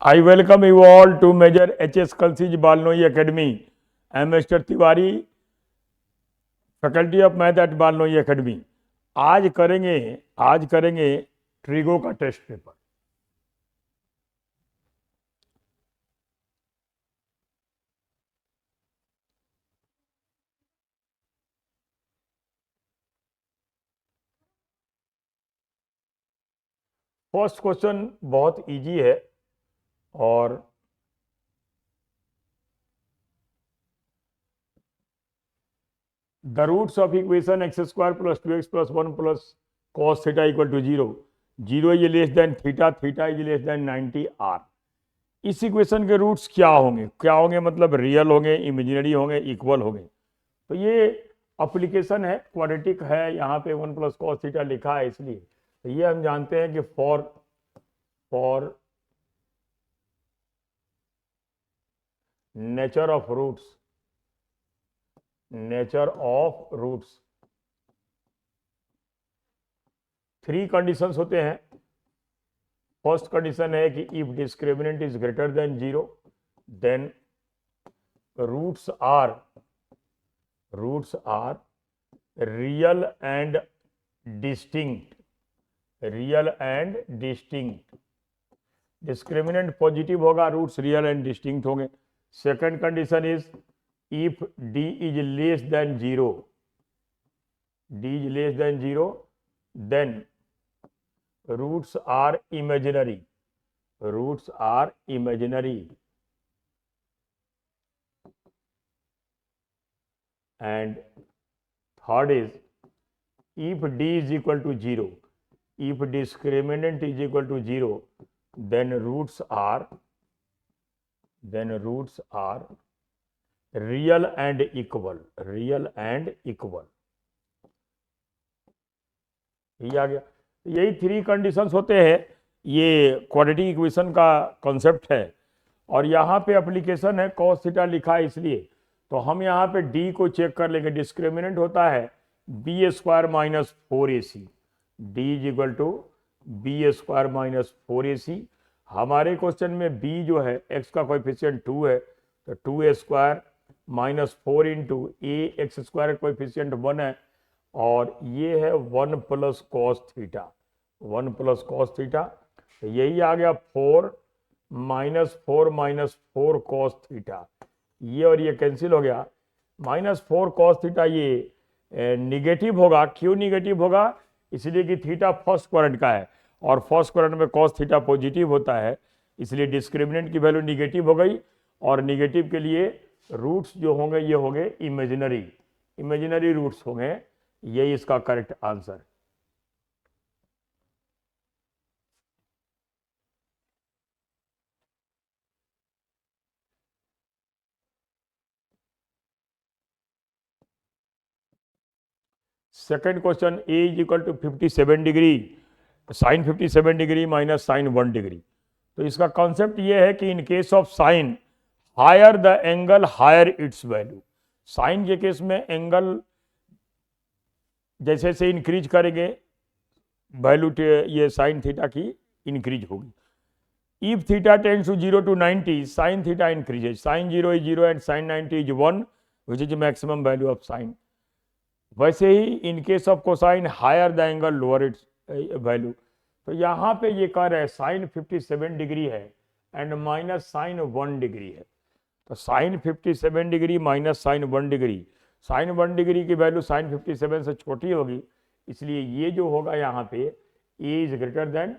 I welcome you all to Major H.S. Kalsij Balnoi Academy. I am Mr. Tiwari, faculty of math at Balnoi academy. आज करेंगे trigo का test paper. First question बहुत easy है और the roots of equation x square plus 2x plus 1 plus cos theta equal to 0, 0 is less than theta, theta is less than 90 आर। इस equation के roots क्या होंगे मतलब रियल होंगे, इमेजिनरी होंगे, इक्वल होंगे। तो ये अप्लीकेशन है, क्वाड्रेटिक है, यहाँ पे 1 प्लस कॉस थीटा लिखा है, इसलिए तो ये हम जानते हैं कि for nature of roots 3 conditions होते हैं। फर्स्ट कंडीशन है कि if discriminant is greater than 0 then roots are real and distinct. Discriminant positive होगा, रूट्स रियल एंड डिस्टिंक्ट होंगे। Second condition is if d is less than 0, then roots are imaginary. And third is if d is equal to 0, if discriminant is equal to 0, then roots are real and equal। ये आ गया। यही 3 conditions होते हैं। ये quadratic equation का concept है और यहाँ पे एप्लीकेशन है, cos थीटा लिखा है इसलिए। तो हम यहाँ पे d को चेक कर लेंगे। डिस्क्रिमिनेंट होता है b square minus 4ac, d is equal to b square minus 4ac। हमारे क्वेश्चन में b जो है x का कोएफिशिएंट 2 है, तो 2a स्क्वायर माइनस 4 इंटू ए एक्स स्क्वायर कोएफिशिएंट 1 है और ये है 1 प्लस कॉस थीटा। तो यही आ गया 4 माइनस 4 कॉस थीटा। ये और ये कैंसिल हो गया। माइनस 4 कॉस थीटा ये निगेटिव होगा। क्यों निगेटिव होगा? इसलिए कि थीटा फर्स्ट क्वाड्रेंट का है और फर्स्ट क्वाड्रेंट में कॉस थीटा पॉजिटिव होता है, इसलिए डिस्क्रिमिनेंट की वैल्यू निगेटिव हो गई। और निगेटिव के लिए रूट्स जो होंगे ये होंगे इमेजिनरी रूट्स होंगे। यही इसका करेक्ट आंसर है। Second question, a is equal to 57 degree, sine 57 degree minus sine 1 degree. तो इसका कॉन्सेप्ट ये है कि in case of sine higher the angle higher its value. Sine के केस में एंगल जैसे से इंक्रीज करेंगे वैल्यू ये साइन थीटा की इंक्रीज होगी। If theta tends to 0 to 90, sine theta increases. Sine 0 is 0 and sign 90 is 1, which is maximum value of sine. वैसे ही in case of cosine higher the angle lower its value. तो यहाँ पे ये कह रहे हैं साइन 57 डिग्री है एंड माइनस साइन 1 डिग्री है। तो sine 57 degree minus sine 1 degree, sine 1 degree की वैल्यू साइन 57 से छोटी होगी, इसलिए ये जो होगा यहाँ पे ए इज ग्रेटर देन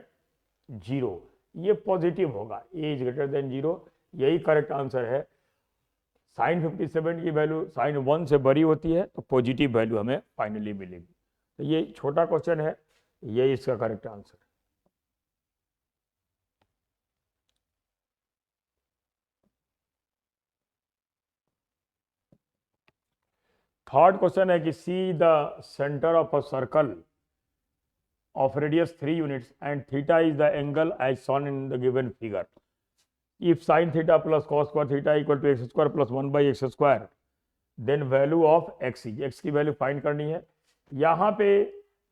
0, ये पॉजिटिव होगा। ए इज ग्रेटर देन 0, यही करेक्ट आंसर है। साइन 57 की वैल्यू साइन 1 से बड़ी होती है तो पॉजिटिव वैल्यू हमें फाइनली मिलेगी। तो ये छोटा क्वेश्चन है, यही इसका करेक्ट आंसर है। थर्ड क्वेश्चन है कि see the centre of a circle of radius 3 units and theta is the angle as shown in the given figure. If sin theta plus cos square theta equal to x square plus 1 by x square, then value of x is, x की value find करनी है। यहाँ पे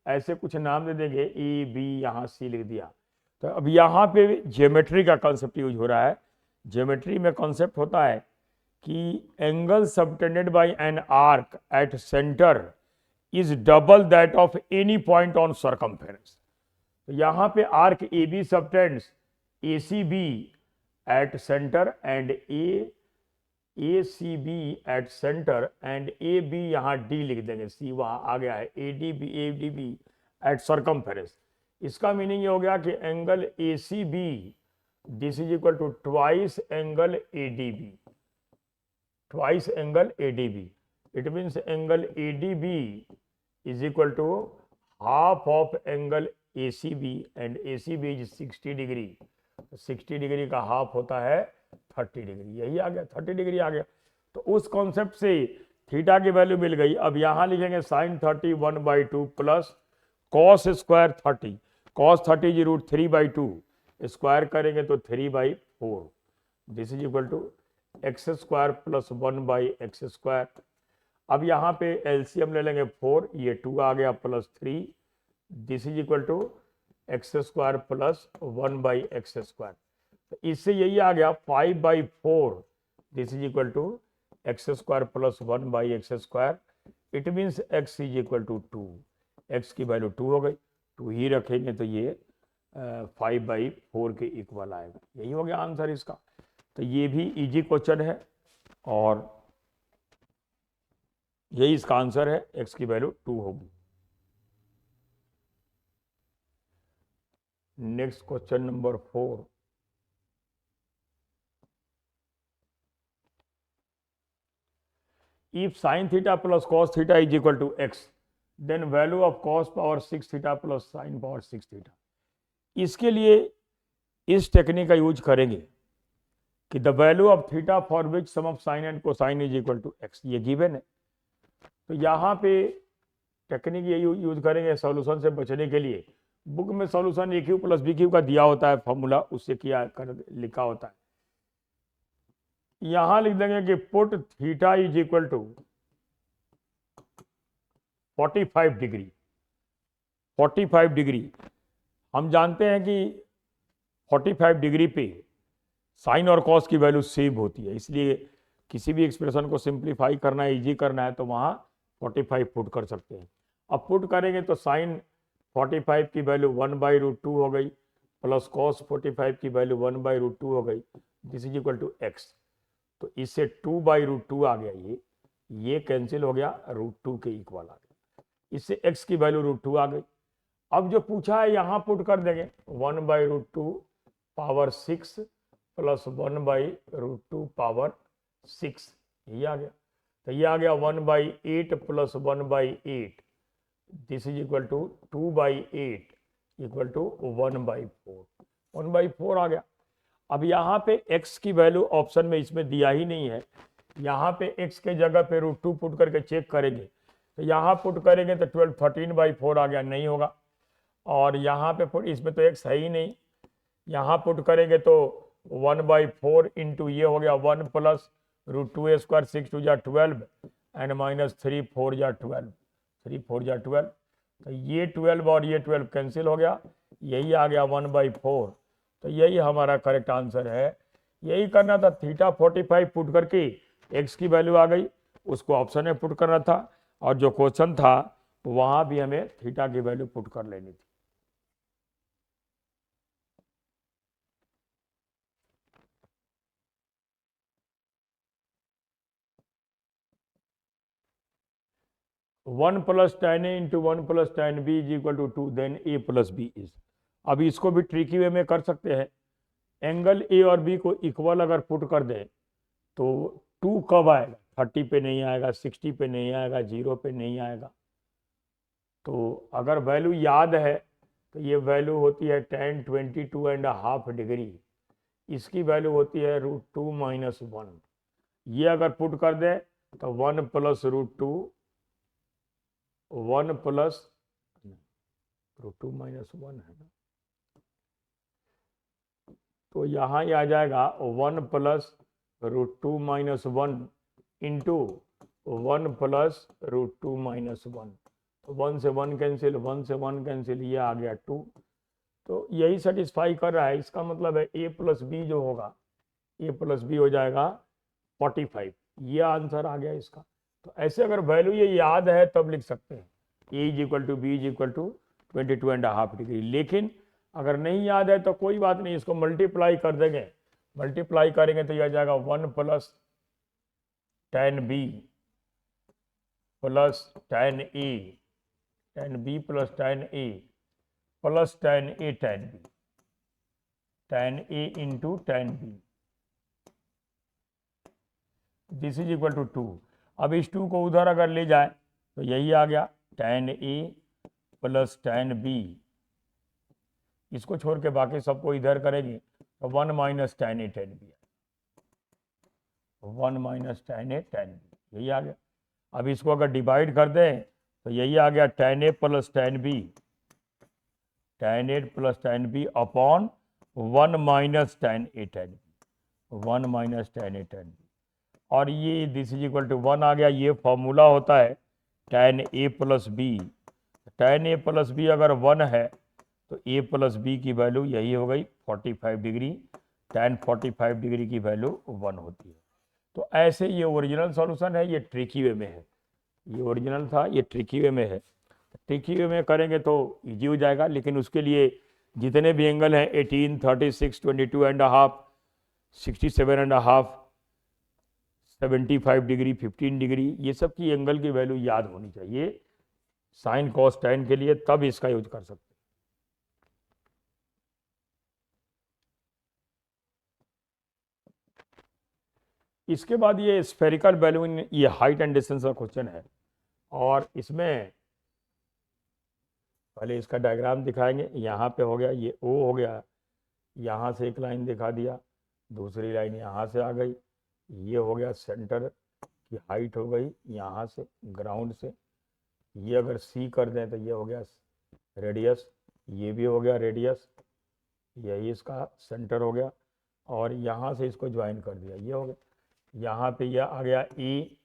ऐसे कुछ नाम दे देंगे, ए B, यहाँ सी लिख दिया। तो अब यहाँ पे ज्योमेट्री का कॉन्सेप्ट यूज हो रहा है। ज्योमेट्री में कॉन्सेप्ट होता है कि angle subtended by an arc at centre is double that of any point on circumference. तो यहाँ पे arc A B subtends A C B at centre and A C B at centre and A B यहाँ D लिख देंगे, C वहाँ आ गया है, A D B at circumference. इसका मीनिंग ये हो गया कि angle A C B this is equal to twice angle A D B, twice angle A D B. It means angle A D B is equal to half of angle A C B and A C B is 60 degree. 60 degree का half होता है 30 degree, यही आ गया, 30 degree आ गया। तो उस concept से थीटा की वैल्यू मिल गई। अब यहां लिखेंगे sine 30 1/2 plus cos square 30, cos 30 जी रूट 3/2, स्क्वायर करेंगे तो 3/4, this is equal to x square plus 1/x square. अब यहाँ पे एलसीएम ले लेंगे 4, ये 2 आ गया plus 3, this is equal to x square plus 1/x square. तो इससे यही आ गया 5/4, this is equal to x square plus 1/x square. It means x is equal to 2, x की वैल्यू 2 हो गई, 2 ही रखेंगे तो ये 5/4 के इक्वल आएगा। यही हो गया आंसर इसका। तो ये भी इजी क्वेश्चन है और यही इसका आंसर है, x की वैल्यू 2 होगी। Next question number 4, if sin theta plus cos theta is equal to x, then value of cos power 6 theta plus sin power 6 theta। इसके लिए इस टेक्निक का यूज करेंगे कि the value of theta for which sum of sine and cosine is equal to x, ये given है। तो यहाँ पे टेक्निक ये यूज करेंगे सॉल्यूशन से बचने के लिए। बुक में सॉल्यूशन ए क्यू प्लस बी क्यू का दिया होता है फॉर्मूला, उससे किया कर लिखा होता है। यहां लिख देंगे कि put theta is equal to 45 degree. 45 degree हम जानते हैं कि 45 डिग्री पे साइन और कॉस की वैल्यू सेम होती है, इसलिए किसी भी एक्सप्रेशन को सिंप्लीफाई करना है, इजी करना है तो वहां 45 पुट कर सकते हैं। अब पुट करेंगे तो साइन 45 की वैल्यू 1/√2 हो गई प्लस कॉस 45 की वैल्यू 1/√2 हो गई, this is equal to x. तो इससे 2/√2 आ गया, ये कैंसिल हो गया, √2 के इक्वल आ गया। इससे x की वैल्यू √2 आ गई। अब जो पूछा है यहां पुट कर देंगे 1/√2 पावर 6 प्लस 1/√2 पावर 6, ये आ गया। तो ये आ गया 1/8 plus 1/8, this is equal to 2/8 equal to 1/4, 1/4 आ गया। अब यहाँ पे x की वैल्यू ऑप्शन में इसमें दिया ही नहीं है, यहाँ पे x के जगह पे √2 पुट करके चेक करेंगे। तो यहाँ पुट करेंगे तो 13/4 आ गया, नहीं होगा। और यहाँ पे पुट, इसमें तो x है ही नहीं, यहाँ पुट करेंगे तो 1/4 इंटू ये हो गया 1 प्लस √2 स्क्वायर 6 2 जा 12 एंड माइनस 3 4 जा 12, 3 4 जा 12। तो ये 12 और ये 12 कैंसिल हो गया, यही आ गया 1/4। तो यही हमारा करेक्ट आंसर है। यही करना था, थीटा 45 पुट करके x की वैल्यू आ गई, उसको ऑप्शन में पुट करना था, और जो क्वेश्चन था वहां भी हमें थीटा की वैल्यू पुट कर लेनी थी। One plus tan a into 1 plus tan b is equal to 2, then a plus B is. अब इसको भी ट्रिकी वे में कर सकते हैं। एंगल ए और बी को इक्वल अगर पुट कर दें तो 2 कब आएगा, 30 पे नहीं आएगा, 60 पे नहीं आएगा, 0 पे नहीं आएगा। तो अगर वैल्यू याद है तो ये वैल्यू होती है tan 22.5 डिग्री, इसकी वैल्यू होती है √2 माइनस 1। ये अगर पुट कर दें तो 1 प्लस √2, 1 प्लस √2 माइनस 1 है ना, तो यहाँ ये आ जाएगा 1 plus √2 minus 1 into 1 plus √2 minus 1। तो 1 से 1 कैंसिल, 1 से 1 कैंसिल, ये आ गया 2। तो यही सेटिस्फाई कर रहा है। इसका मतलब है a प्लस बी जो होगा, a प्लस बी हो जाएगा 45। ये आंसर आ गया इसका। तो ऐसे अगर वैल्यू ये याद है तब लिख सकते हैं a is equal to B is equal to 22.5 degree. लेकिन अगर नहीं याद है तो कोई बात नहीं, इसको मल्टीप्लाई कर देंगे। मल्टीप्लाई करेंगे तो यह आ जाएगा 1 plus tan b plus tan b plus tan a plus tan a tan a into tan b, this is equal to 2। अब इस 2 को उधर अगर ले जाए तो यही आ गया tan a plus tan b, इसको छोड़ के बाकी सबको इधर करेंगे तो 1 minus tan a tan b, 1 minus tan a tan b, यही आ गया। अब इसको अगर डिवाइड कर दें तो यही आ गया tan a plus tan b, tan a plus tan b upon 1 minus tan a tan b, 1 minus tan a tan b, और ये दिस इज इक्वल टू 1 आ गया। ये फॉर्मूला होता है tan a plus B. tan a plus B अगर 1 है तो a प्लस बी की वैल्यू यही हो गई 45 डिग्री, tan 45 डिग्री की वैल्यू 1 होती है। तो ऐसे ये ओरिजिनल सॉल्यूशन है, ये ट्रिकी वे में है। ये ओरिजिनल था, ये ट्रिकी वे में है। ट्रिकी वे में करेंगे तो इजी हो जाएगा, लेकिन उसके लिए जितने भी एंगल हैं 18, 36, 22.5, 67.5, 75 डिग्री, 15 डिग्री, ये सब की एंगल की वैल्यू याद होनी चाहिए साइन कॉस टैन के लिए, तब इसका यूज कर सकते हैं। इसके बाद ये स्फेरिकल बैलून, ये हाइट एंड डिस्टेंस का क्वेश्चन है, और इसमें पहले इसका डायग्राम दिखाएंगे। यहाँ पे हो गया, ये ओ हो गया, यहाँ से एक लाइन दिखा दिया, दूसरी लाइन यहाँ से आ गई, ये हो गया सेंटर की हाइट हो गई यहाँ से ग्राउंड से, ये अगर सी कर दें तो ये हो गया रेडियस, ये भी हो गया रेडियस, यही इसका सेंटर हो गया, और यहाँ से इसको ज्वाइन कर दिया, ये हो गया। यहाँ पे ये आ गया ए,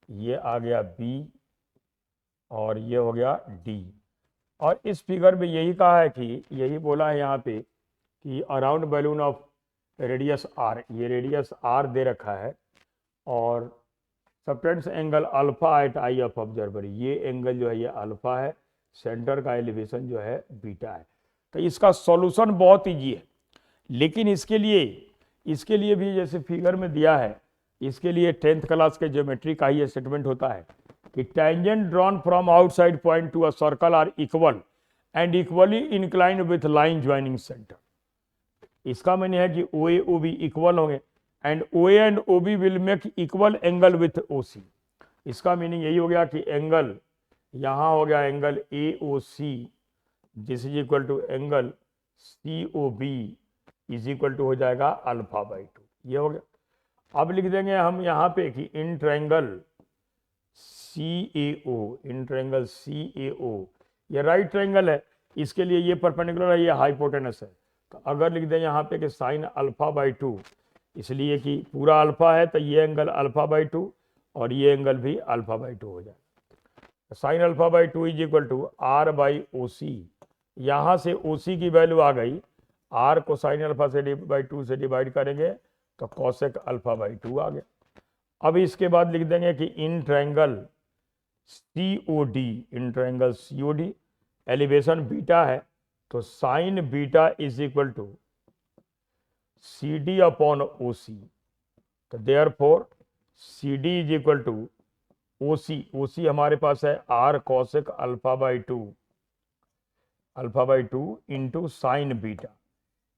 ये आ गया बी, और ये हो गया डी। और इस फिगर में यही कहा है कि, यही बोला है यहाँ पे कि around balloon of radius R, ये रेडियस आर दे रखा है, और subtends angle alpha at eye of observer, ये एंगल जो है ये अल्फा है, सेंटर का एलिवेशन जो है बीटा है। तो इसका सॉल्यूशन बहुत ईजी है, लेकिन इसके लिए भी जैसे फिगर में दिया है, इसके लिए 10th क्लास के ज्योमेट्री का ही स्टेटमेंट होता है कि tangent drawn from outside point to a circle are equal and equally inclined with line joining centre. इसका माने है कि O A O B equal होंगे, and O A and O B will make equal angle with O C. इसका meaning यही हो गया कि एंगल यहाँ हो गया angle A O C, this is equal to angle C O B is equal to हो जाएगा अल्फा बाई 2, ये हो गया। अब लिख देंगे हम यहाँ पे कि in triangle C A O, in triangle सी ए ओ, ये राइट ट्रायंगल है, इसके लिए ये परपेंडिकुलर है, ये हाइपोटेनस है। तो अगर लिख दें यहाँ पे कि साइन अल्फा बाई 2, इसलिए कि पूरा अल्फा है तो ये एंगल अल्फा बाई 2 और ये एंगल भी अल्फा बाई 2 हो जाए। Sine alpha by 2 is equal to R by O C, यहाँ से ओ सी की वैल्यू आ गई, आर को साइन अल्फा से बाई 2 से डिवाइड करेंगे तो कॉसेक अल्फा बाई 2 आ गया। अब इसके बाद लिख देंगे कि in triangle C O D, in triangle C O D elevation beta है, तो sine beta is equal to C D upon O C. तो therefore C D is equal to O C, O C हमारे पास है R cosec alpha by 2, alpha by 2 into sine beta,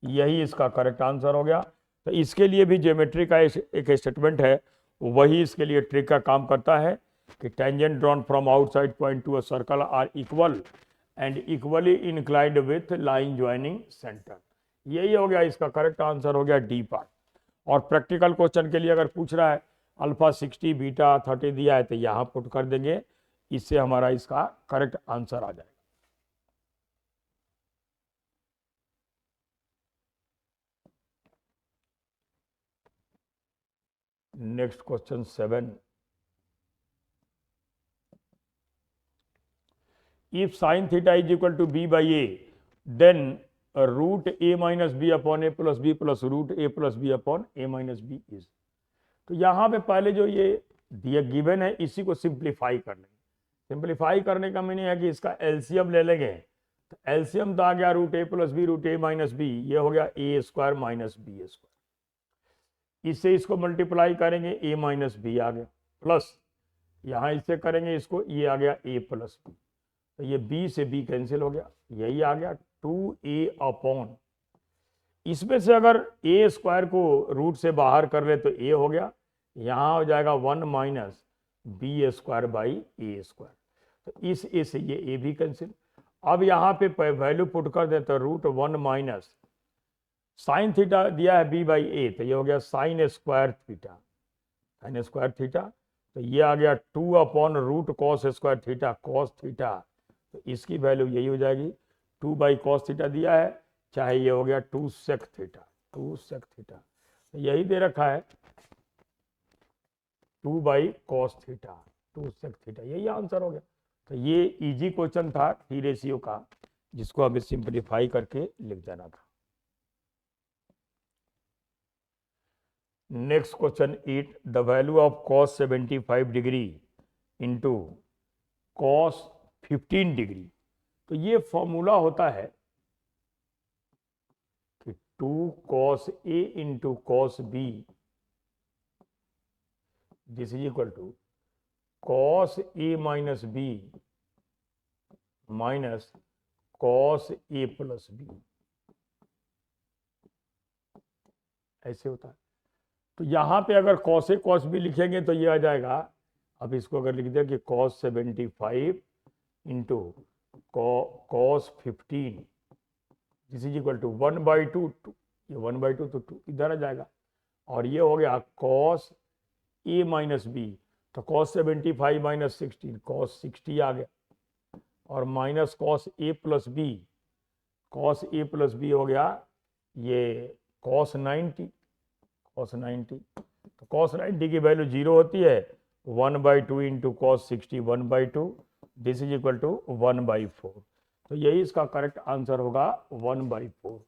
यही इसका correct answer हो गया। तो इसके लिए भी ज्योमेट्री का एक स्टेटमेंट है, वही इसके लिए ट्रिक का काम करता है कि tangent drawn from outside point to a circle are equal and equally inclined with line joining centre, यही हो गया। इसका करेक्ट आंसर हो गया डी पार्ट। और प्रैक्टिकल क्वेश्चन के लिए अगर पूछ रहा है अल्फा 60 बीटा 30 दिया है तो यहाँ पुट कर देंगे, इससे हमारा इसका करेक्ट आंसर आ जाएगा। Next question 7, if sin theta is equal to b by a, then root A minus B upon A plus B plus root A plus B upon A minus B is. तो यहाँ पे पहले जो ये दिया given है इसी को सिंप्लीफाई कर लेंगे। सिंप्लीफाई करने का मीनिंग है कि इसका एलसीएम ले लेंगे। तो एलसीएम तो आ गया root A plus B root A minus B, ये हो गया ए स्क्वायर माइनस बी स्क्वायर। इससे इसको मल्टीप्लाई करेंगे ए माइनस बी आ गया, प्लस यहाँ इससे करेंगे इसको, ये आ गया ए प्लस बी। तो ये बी से बी कैंसिल हो गया, यही आ गया 2a अपॉन, इसमें से अगर ए स्क्वायर को रूट से बाहर कर ले तो ए हो गया, यहाँ हो जाएगा 1 minus B square by A square. तो इस ए से ये ए भी कैंसिल। अब यहाँ पे वैल्यू पुट कर दे तो रूट 1 माइनस साइन थीटा दिया है बी बाई ए, तो ये हो गया sine square theta, sine square theta. तो ये आ गया 2 upon root cos square theta cos theta. तो इसकी वैल्यू यही हो जाएगी 2 बाई कॉस थीटा दिया है, चाहे ये हो गया 2 सेक थीटा, 2 सेक थीटा। तो यही दे रखा है 2 by cos theta 2 sec theta, यही आंसर हो गया। तो ये इजी क्वेश्चन था टी रेशियो का, जिसको हमें सिंप्लीफाई करके लिख देना था। Next question 8, the value of cos 75 degree into cos 15 degree. तो ये फॉर्मूला होता है कि 2 cos A into cos B this is equal to cos A minus B minus cos A plus B, ऐसे होता है। तो यहां पे अगर कॉस ए कॉस बी लिखेंगे तो ये आ जाएगा, अब इसको अगर लिख दें कि cos 75 into cos 15 this is equal to 1/2, ये 1/2 तो 2 इधर आ जाएगा, और ये हो गया कॉस ए माइनस बी, तो कॉस 75 माइनस 16 कॉस 60 आ गया, और minus cos A plus B, cos A plus B हो गया ये कॉस 90, कॉस 90। तो कॉस 90 की वैल्यू 0 होती है, 1/2 into cos 60 1/2 this is equal to 1/4। तो यही इसका करेक्ट आंसर होगा 1/4,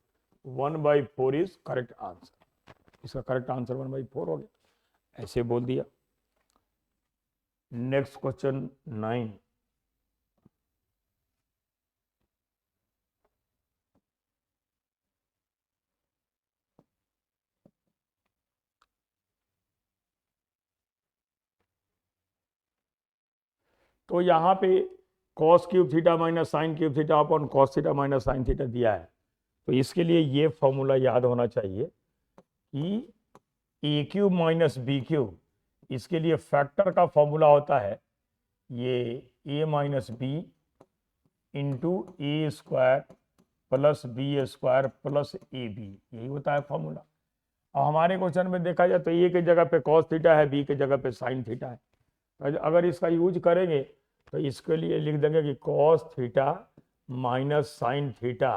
1/4 इज करेक्ट आंसर। इसका करेक्ट आंसर 1/4 हो गया, ऐसे बोल दिया। नेक्स्ट क्वेश्चन 9, तो यहाँ पे cos cube theta minus sine cube theta upon cos theta minus sine theta दिया है। तो इसके लिए ये फॉर्मूला याद होना चाहिए कि A cube minus B cube, इसके लिए फैक्टर का फॉर्मूला होता है ये A minus B into A square plus B square plus A B, यही होता है फॉर्मूला। और हमारे क्वेश्चन में देखा जाए तो ए की जगह पे कॉस थीटा है, बी की जगह पे साइन थीटा है। तो अगर इसका यूज करेंगे तो इसके लिए लिख देंगे कि cos theta minus sine theta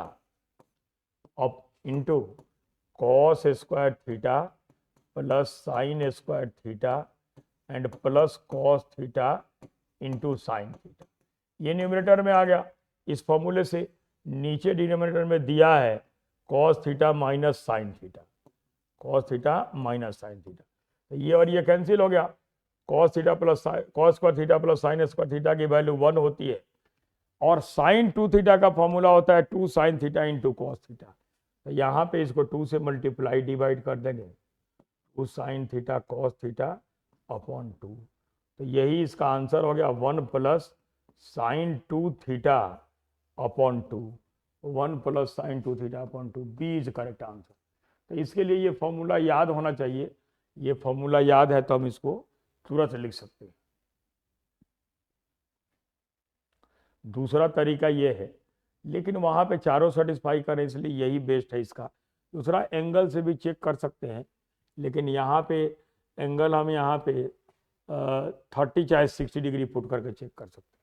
अब into cos square theta plus sine square theta and plus cos theta into sine theta. ये न्यूमरेटर में आ गया। इस फॉर्मूले से नीचे डिनोमिनेटर में दिया है cos theta minus sine theta, cos theta minus sine theta. तो ये और ये कैंसिल हो गया, cos theta plus cos square theta plus sine square theta की वैल्यू 1 होती है, और साइन 2 थीटा का फॉर्मूला होता है 2 sine theta into cos theta. तो यहाँ पे इसको 2 से मल्टीप्लाई डिवाइड कर देंगे, 2 sine theta cos theta upon 2। तो यही इसका आंसर हो गया 1 plus sine 2 theta upon 2, 1 plus sine 2 theta upon 2, B is correct answer. तो इसके लिए ये फॉर्मूला याद होना चाहिए। ये फॉर्मूला याद है तो हम इसको तुरंत लिख सकते हैं। दूसरा तरीका ये है, लेकिन वहाँ पे चारों सेटिस्फाई करें इसलिए यही बेस्ट है इसका। दूसरा एंगल से भी चेक कर सकते हैं, लेकिन यहाँ पे एंगल हम यहाँ पे 30 चाहे 60 डिग्री पुट करके चेक कर सकते हैं।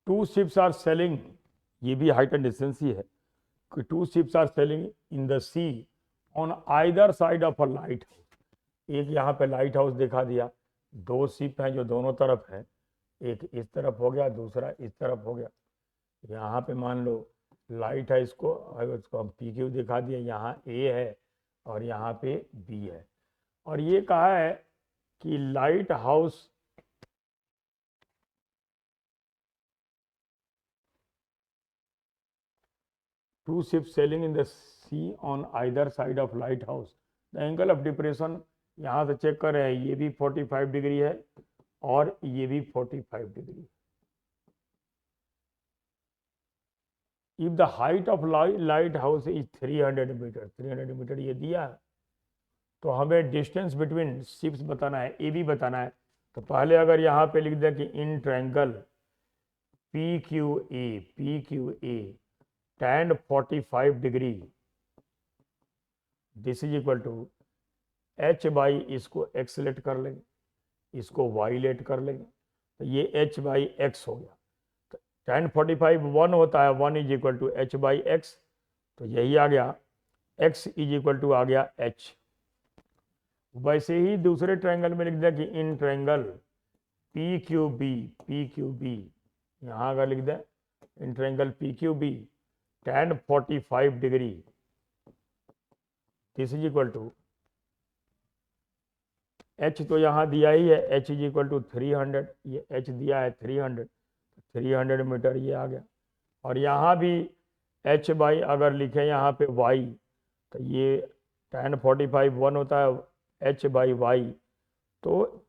टू शिप्स आर सेलिंग, ये भी हाइट एंड डिस्टेंस ही है कि 2 ships are sailing in the sea on either side of a lighthouse. एक यहाँ पे लाइट हाउस दिखा दिया, दो शिप हैं जो दोनों तरफ हैं, एक इस तरफ हो गया, दूसरा इस तरफ हो गया। यहाँ पे मान लो लाइट है, इसको हम पी क्यू दिखा दिया, यहाँ ए है और यहाँ पे बी है। और ये कहा है कि light house two ships sailing in the sea on either side of lighthouse. The angle of depression यहाँ से चेक कर रहे हैं, ये भी 45 डिग्री है और ये भी 45 degree. If the height of lighthouse is 300 metre, 300 metre ये दिया है, तो हमें डिस्टेंस बिटवीन शिप्स बताना है, ए बी बताना है। तो पहले अगर यहाँ पे लिख दें कि in triangle P Q A tan 45 degree this is equal to h by, इसको x लेट कर लेंगे, इसको y लेट कर लेंगे, तो ये h बाई x हो गया। तो tan 45 1 होता है, 1 is equal to h by x, तो यही आ गया, x इज इक्वल टू आ गया h। वैसे ही दूसरे ट्रायंगल में लिख दिया कि in triangle P Q B, यहाँ अगर लिख दें in triangle P Q B tan 45 degree this is equal to h तो यहाँ दिया ही है, h इज इक्वल टू 300, ये h दिया है 300 मीटर ये आ गया। और यहाँ भी h बाई अगर लिखे यहाँ पे y, तो ये tan 45 1 होता है h बाई y, तो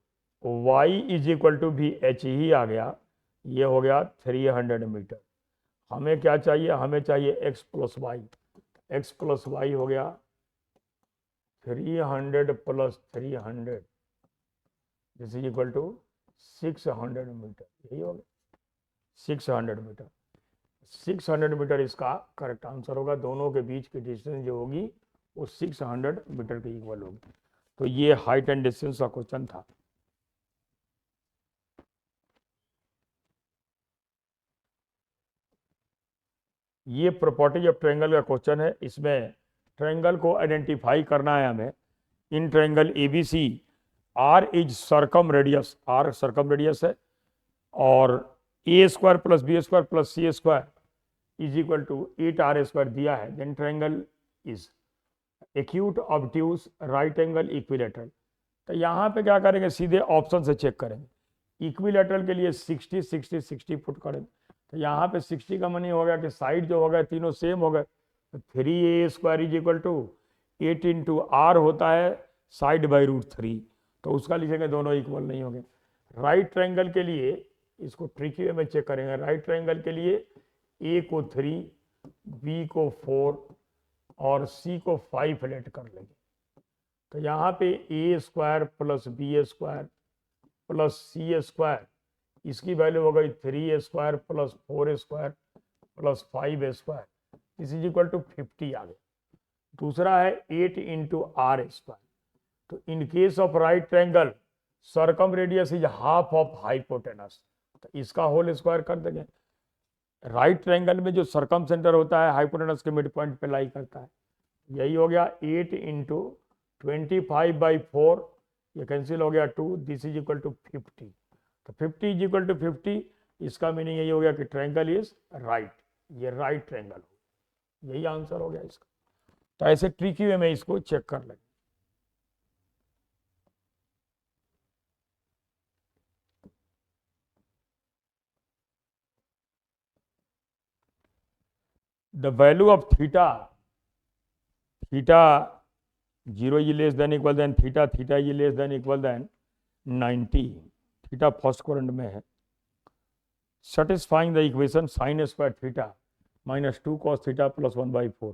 y इज इक्वल टू भी h ही आ गया, ये हो गया 300 मीटर। हमें क्या चाहिए, हमें चाहिए x plus y, x plus y हो गया 300 plus 300 this is equal to 600 metre, यही हो गया 600 मीटर। 600 मीटर इसका करेक्ट आंसर होगा। दोनों के बीच की डिस्टेंस जो होगी वो 600 मीटर के इक्वल होगी। तो ये हाइट एंड डिस्टेंस का क्वेश्चन था। ये प्रॉपर्टीज ऑफ ट्रायंगल का क्वेश्चन है। इसमें ट्रायंगल को आइडेंटिफाई करना है हमें। In triangle ABC R is circumradius, R circumradius है, और a square plus B square plus c square is equal to 8R square दिया है। Then triangle is acute obtuse right angle equilateral. तो यहाँ पे क्या करेंगे, सीधे ऑप्शन से चेक करेंगे। इक्विलेटरल के लिए 60 60 60 फुट करेंगे, तो यहाँ पे 60 का मनी हो गया कि साइड जो हो गए तीनों सेम हो गए, तो 3a square is equal to 8 into R होता है साइड बाई √3, तो उसका लिखेंगे, दोनों इक्वल नहीं होंगे। राइट ट्रायंगल के लिए इसको ट्रिकी वे में चेक करेंगे। राइट ट्रायंगल के लिए a को 3, b को 4 और c को 5 लेट कर लेंगे। तो यहाँ पे a square plus B square plus c square, इसकी वैल्यू हो गई 3a square plus 4a square plus 5a square, this is equal to 50 आ गया। दूसरा है 8 इंटू आर स्क्वायर। तो in case of right triangle circumradius is half of hypotenuse, तो इसका होल स्क्वायर कर देंगे। राइट ट्रायंगल में जो सर्कम सेंटर होता है हाइपोटेनस के मिड पॉइंट पे लाई करता है, यही हो गया 8 इंटू 25/4, ये कैंसिल हो गया 2, दिस इज इक्वल टू 50। तो 50 इज इक्वल टू 50, इसका मीनिंग यही हो गया कि ट्रायंगल इज राइट, ये राइट ट्रायंगल हो, यही आंसर हो गया इसका। तो ऐसे ट्रिकी वे में इसको चेक कर लेंगे। The value of theta 0 is less than equal than theta is less than equal than 90, theta first quadrant में है। Satisfying the equation sine square theta minus 2 cos theta plus 1/4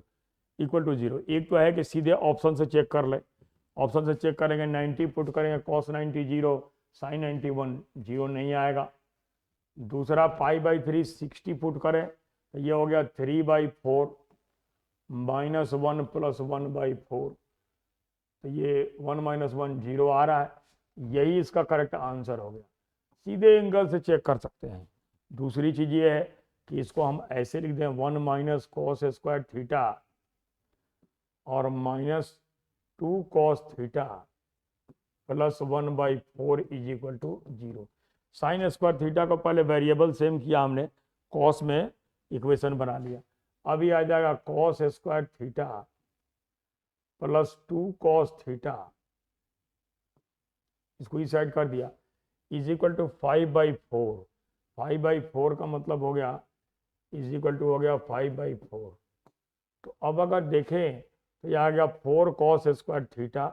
equal to 0। एक तो है कि सीधे option से check कर ले, ऑप्शन से चेक करेंगे 90 पुट करेंगे, cos 90 0, sin 91 0 नहीं आएगा। दूसरा π/3 60 पुट करें, तो ये हो गया 3/4 माइनस 1 प्लस 1/4, तो ये 1 माइनस 1 0 आ रहा है, यही इसका करेक्ट आंसर हो गया। सीधे एंगल से चेक कर सकते हैं। दूसरी चीज़ ये है कि इसको हम ऐसे लिख दें 1 माइनस cos स्क्वायर थीटा और minus 2 cos theta +1/4 is equal to 0। Sine square theta को पहले वेरिएबल सेम किया हमने, कॉस में इक्वेशन बना लिया। अभी आ जाएगा cos square theta +2 cos theta, इसको इस साइड कर दिया, इज इक्वल टू 5/4। 5/4 का मतलब हो गया इज इक्वल टू हो गया 5/4। तो अब अगर देखें तो यह आ गया 4 कॉस स्क्वायर थीटा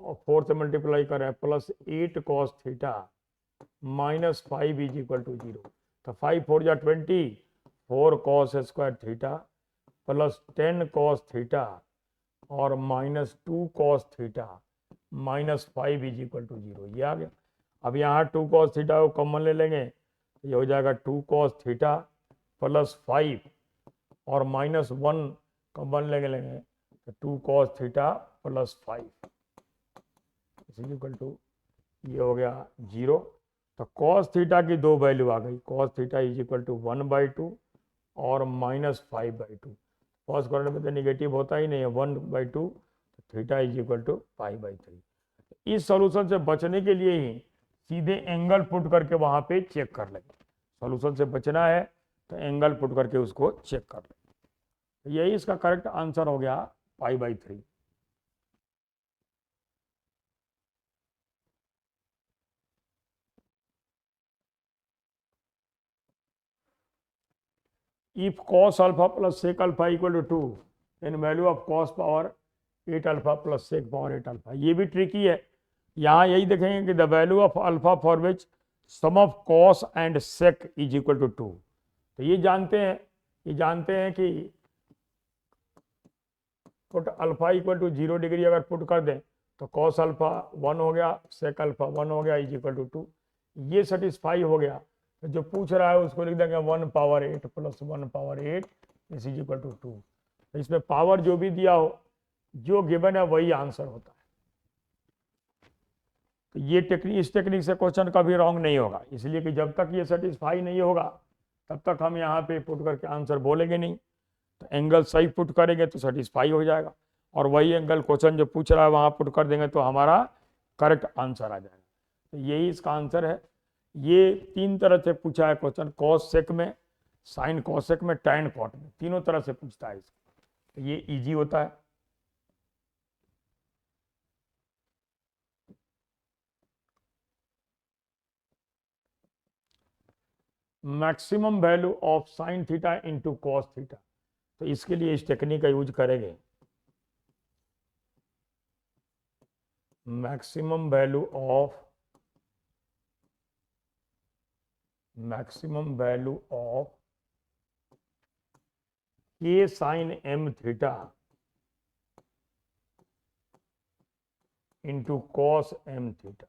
और 4 से मल्टीप्लाई करें +8 cos theta -5 is equal to 0। तो 5 4 जा 20, 4 cos square theta +10 cos theta और -2 cos theta -5 is equal to 0, ये आ गया। अब यहाँ 2 कॉस थीटा को कॉमन ले लेंगे, ये हो जाएगा 2 कॉस थीटा +5 और -1 कॉमन लेंगे तो 2 cos theta +5 is equal to, ये हो गया 0। तो कॉस थीटा की दो वैल्यू आ गई, cos theta is equal to 1/2 और -5/2। कॉस करने में तो निगेटिव होता ही नहीं है, 1/2, तो थीटा इज इक्वल टू π/3। इस सॉल्यूशन से बचने के लिए ही सीधे एंगल पुट करके वहां पे चेक कर लेंगे। सॉल्यूशन से बचना है तो एंगल पुट करके उसको चेक कर लेंगे। यही इसका करेक्ट आंसर हो गया π/3। If cos alpha plus sec alpha equal to 2, then value of cos power 8 alpha plus sec power 8 alpha। ये भी ट्रिकी है। यहाँ यही देखेंगे कि the value of alpha for which sum of cos and sec is equal to 2। तो ये जानते हैं कि put alpha equal to 0 degree अगर पुट कर दें तो कॉस अल्फा 1 हो गया, सेक अल्फा 1 हो गया इज इक्वल टू 2। ये सेटिस्फाई हो गया। तो जो पूछ रहा है उसको लिख देंगे 1 power 8 + 1 power 8 is equal to 2। तो इसमें पावर जो भी दिया हो, जो गिवन है वही आंसर होता है। तो ये टेक्निक, इस टेक्निक से क्वेश्चन कभी रॉन्ग नहीं होगा, इसलिए कि जब तक ये सेटिस्फाई नहीं होगा तब तक हम यहाँ पे पुट करके आंसर बोलेंगे नहीं। तो एंगल सही पुट करेंगे तो सेटिस्फाई हो जाएगा, और वही एंगल क्वेश्चन जो पूछ रहा है वहाँ पुट कर देंगे तो हमारा करेक्ट आंसर आ जाएगा। तो यही इसका आंसर है। ये 3 तरह से पूछा है क्वेश्चन, कॉस सेक में, साइन कॉसेक में, टैन कॉट में, तीनों तरह से पूछता है इसको। तो ये इजी होता है। Maximum value of sine theta into cos theta, तो इसके लिए इस टेक्निक का यूज करेंगे। मैक्सिमम वैल्यू ऑफ के sine m theta into cos m theta,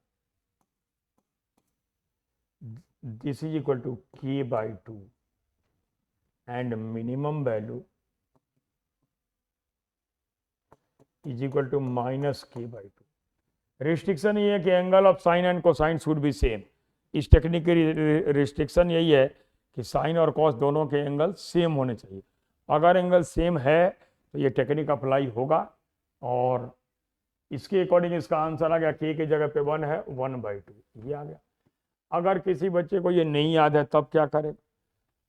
this is equal to k/2 and minimum value is equal to -k/2। Restriction ये है कि angle of sine and cosine should be same. इस technique की restriction यही है कि sign और cos दोनों के एंगल सेम होने चाहिए। अगर एंगल सेम है तो ये टेक्निक अप्लाई होगा, और इसके अकॉर्डिंग इसका आंसर आ गया k की जगह पे 1 है, 1/2 ये आ गया। अगर किसी बच्चे को ये नहीं याद है तब क्या करें?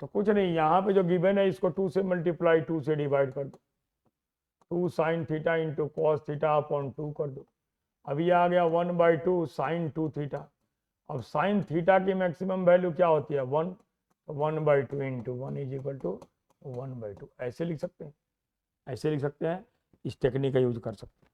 तो कुछ नहीं, यहाँ पे जो गिवन है इसको 2 से मल्टीप्लाई, 2 से डिवाइड कर दो, 2 sine theta into cos theta upon 2 कर दो। अब ये आ गया 1/2 साइन 2 थीटा। अब साइन थीटा की मैक्सिमम वैल्यू क्या होती है? 1, 1/2 इंटू 1 इज इक्वल टू 1/2। ऐसे लिख सकते हैं, ऐसे लिख सकते हैं, इस टेक्निक का यूज कर सकते हैं।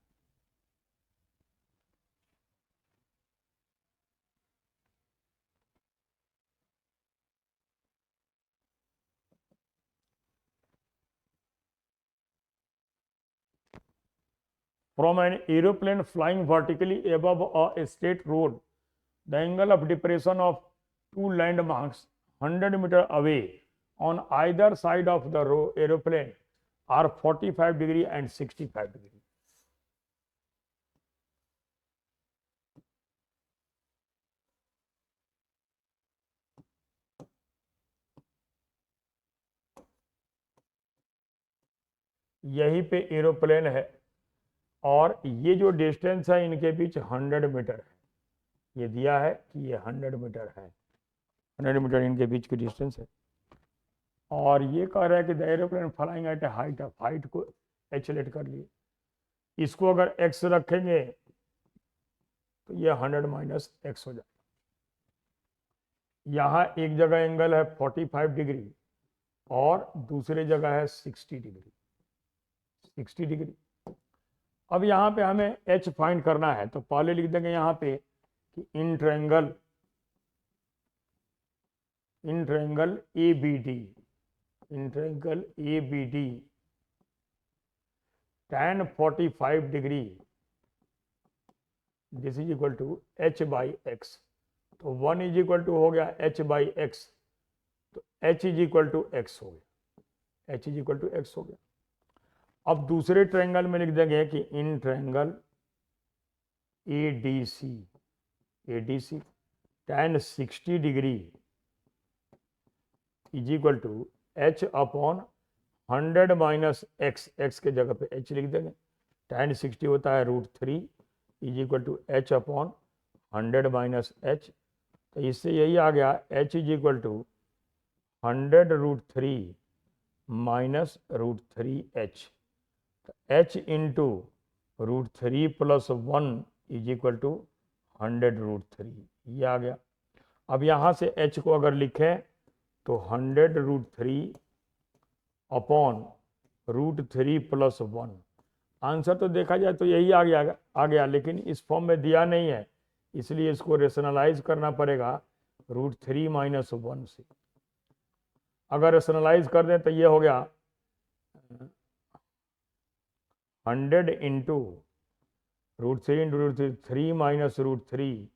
From an aeroplane flying vertically above a state road, the angle of depression of two landmarks 100 meters away on either side of the aeroplane are 45 degree and 65 degree। यहीं पे एरोप्लेन है और ये जो डिस्टेंस है इनके बीच 100 मीटर है, ये दिया है कि ये 100 मीटर है, 100 मीटर इनके बीच की डिस्टेंस है। और ये कह रहा है कि the aeroplane flying eight A height of, height को एच लेट कर लिए, इसको अगर एक्स रखेंगे तो ये 100 माइनस एक्स हो जाएगा। यहाँ एक जगह एंगल है 45 डिग्री और दूसरी जगह है 60 डिग्री, 60 डिग्री। अब यहाँ पे हमें एच फाइंड करना है, तो पहले लिख देंगे यहाँ पे कि in triangle A B D, in triangle A B D tan 45 degree this is equal to h by x. तो 1 इज इक्वल टू हो गया एच बाई एक्स, तो h is equal to x हो गया, h is equal to x हो गया। अब दूसरे ट्रायंगल में लिख देंगे कि in triangle A D C tan 60 degree is equal to h upon 100 minus x, x के जगह पे एच लिख देंगे। tan 60 होता है √3 is equal to h upon 100 minus h, तो इससे यही आ गया h is equal to 100 √3 minus √3 h, h into √3 plus 1 is equal to 100 √3, ये आ गया। अब यहाँ से h को अगर लिखें तो 100 √3 अपॉन √3 प्लस 1, आंसर तो देखा जाए तो यही आ गया, लेकिन इस फॉर्म में दिया नहीं है, इसलिए इसको रेशनलाइज करना पड़ेगा √3 माइनस 1 से। अगर रेशनलाइज कर दें तो ये हो गया 100 into √3 into √3 minus √3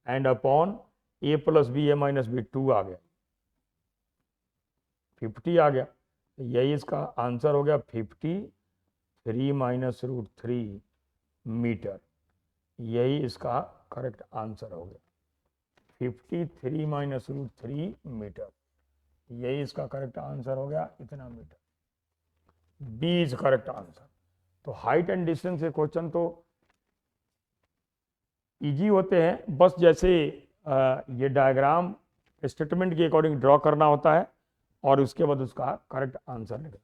and upon A plus b a minus b, 2 आ गया, 50 आ गया। यही इसका आंसर हो गया 53 माइनस √3 मीटर, यही इसका करेक्ट आंसर हो गया 53 माइनस √3 मीटर, यही इसका करेक्ट आंसर हो गया, इतना metre, B is correct answer. तो हाइट एंड डिस्टेंस के क्वेश्चन तो इजी होते हैं, बस जैसे ये डायग्राम स्टेटमेंट के अकॉर्डिंग ड्रॉ करना होता है और उसके बाद उसका करेक्ट आंसर लिखना।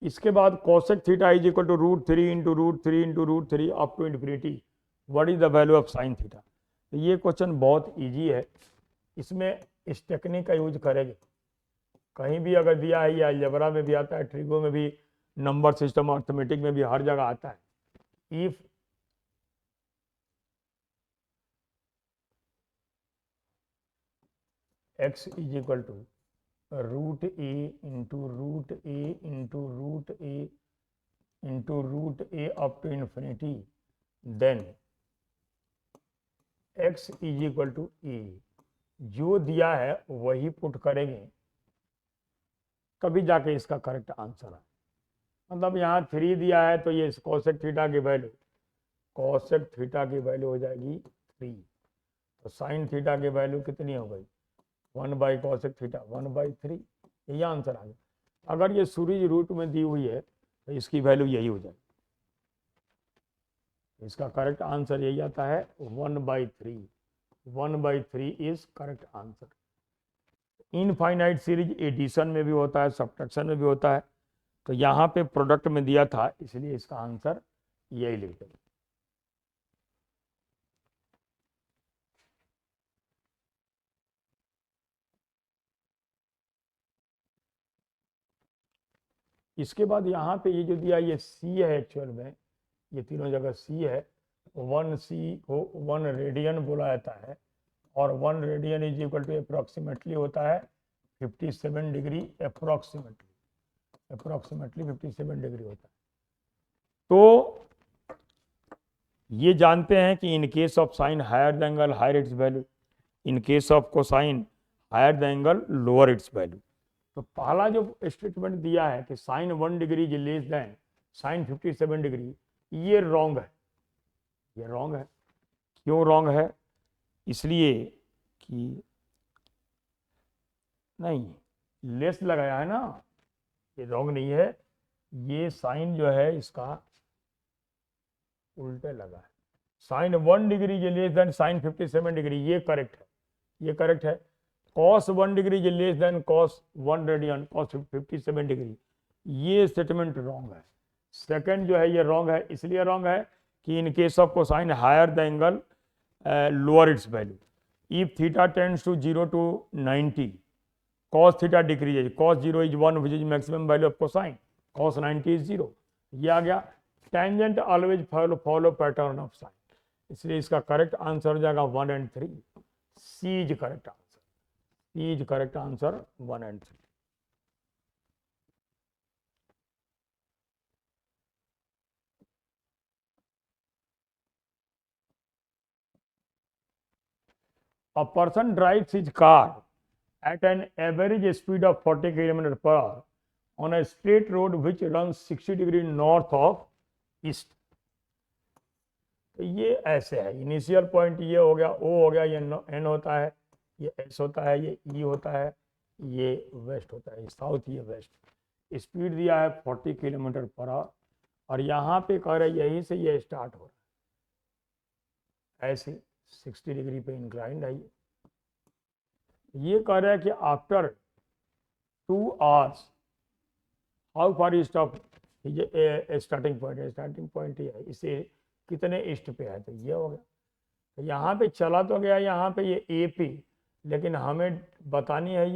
इसके बाद cosec theta is equal to √3 into √3 into √3 up to infinity, what is the value of sine theta. तो ये क्वेश्चन बहुत इजी है, इसमें इस टेक्निक का यूज करेंगे। कहीं भी अगर दिया है, या अलजेब्रा में भी आता है, ट्रिगो में भी, नंबर सिस्टम अर्थमेटिक में भी, हर जगह आता है। If x is equal to √a into √a into √a into √a up to infinity, then x is equal to a, जो दिया है वही पुट करेंगे, कभी जाके इसका करेक्ट आंसर है। मतलब यहाँ 3 दिया है तो ये कोसेक थीटा की वैल्यू, कोसेक थीटा की वैल्यू हो जाएगी 3, तो साइन थीटा की वैल्यू कितनी हो गई 1 बाई कोसेक थीटा 1/3, यही आंसर आ गया। अगर ये सूरज रूट में दी हुई है तो इसकी वैल्यू यही हो जाएगी, इसका करेक्ट आंसर यही आता है 1/3, 1/3 is correct answer. Infinite series addition में भी होता है, सब्ट्रैक्शन में भी होता है, तो यहाँ पे प्रोडक्ट में दिया था, इसलिए इसका आंसर यही लिख देंगे। इसके बाद यहाँ पे ये जो दिया ये सी है, एक्चुअल में ये तीनों जगह सी है, 1c को 1 रेडियन बोला जाता है, और 1 radian is equal to approximately होता है 57 डिग्री, अप्रोक्सीमेटली 57 डिग्री होता है। तो ये जानते हैं कि in case of sine higher the angle higher its value, in case of cosine higher the angle lower its value. तो पहला जो स्टेटमेंट दिया है कि sine 1 degree is less than sine 57 degree, ये रॉन्ग है, ये रॉन्ग है। क्यों रॉन्ग है? इसलिए कि नहीं, लेस लगाया है ना, ये रॉन्ग नहीं है, ये साइन जो है इसका उल्टे लगा है। Sine 1 degree is less than sine 57 degree, ये करेक्ट है, ये करेक्ट है। Cos 1 degree is less than cos 1 radian, cos 57 degree, ये स्टेटमेंट रॉन्ग है। सेकंड जो है ये रॉन्ग है, इसलिए रॉन्ग है कि in case of cosine higher the angle lower its value. If theta tends to 0 to 90 cos theta decreases, cos 0 is 1 which is maximum value of cosine, cos 90 is 0, ये आ गया। Tangent always follow pattern of sine, इसलिए इसका correct answer हो जाएगा 1 and 3, C is correct answer, C is correct answer 1 and 3। A person drives his car at an average speed of 40 km per hour on a straight road which runs 60 degree north of east। तो ये ऐसे है, initial point ये हो गया, ओ हो गया, ये एन होता है, ये एस होता है, ये ई होता है, ये वेस्ट होता है, साउथ, ये वेस्ट। स्पीड दिया है 40 किलोमीटर पर आवर, और यहाँ पे कह रहे यहीं से ये स्टार्ट हो रहा है, ऐसे 60 डिग्री पे इंक्लाइंड है। ये कह रहा है कि after 2 hours how far east of starting point है, स्टार्टिंग पॉइंट ये है, इसे कितने ईस्ट पे है, तो ये हो गया। तो यहाँ पे चला तो गया यहाँ पे ये ए पी, लेकिन हमें बतानी है